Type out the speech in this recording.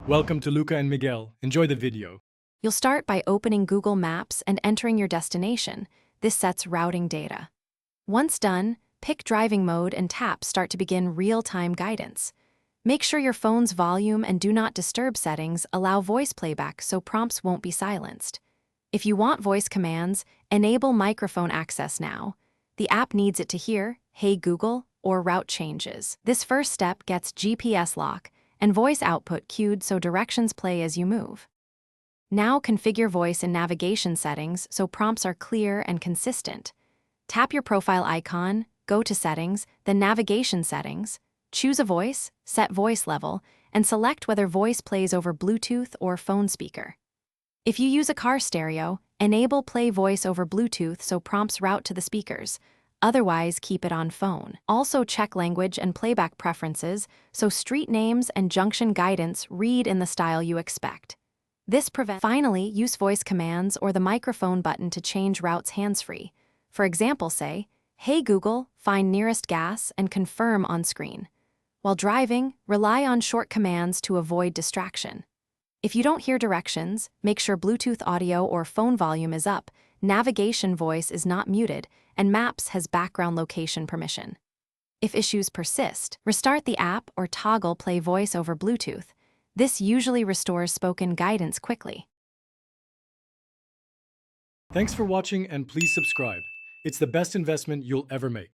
Welcome to Luca and Miguel. Enjoy the video. You'll start by opening Google Maps and entering your destination. This sets routing data. Once done, pick driving mode and tap Start to begin real-time guidance. Make sure your phone's volume and Do Not Disturb settings allow voice playback so prompts won't be silenced. If you want voice commands, enable microphone access now. The app needs it to hear, "Hey Google," or route changes. This first step gets GPS lock and voice output cued so directions play as you move. Now configure voice in navigation settings so prompts are clear and consistent. Tap your profile icon, go to Settings, then Navigation Settings, choose a voice, set voice level, and select whether voice plays over Bluetooth or phone speaker. If you use a car stereo, enable Play Voice over Bluetooth so prompts route to the speakers. Otherwise, keep it on phone. Also check language and playback preferences so street names and junction guidance read in the style you expect. This prevents. Finally, use voice commands or the microphone button to change routes hands-free. For example, say, "Hey Google, find nearest gas," and confirm on screen. While driving, rely on short commands to avoid distraction. If you don't hear directions, make sure Bluetooth audio or phone volume is up, navigation voice is not muted, and Maps has background location permission. If issues persist, restart the app or toggle Play Voice over Bluetooth. This usually restores spoken guidance quickly. Thanks for watching and please subscribe. It's the best investment you'll ever make.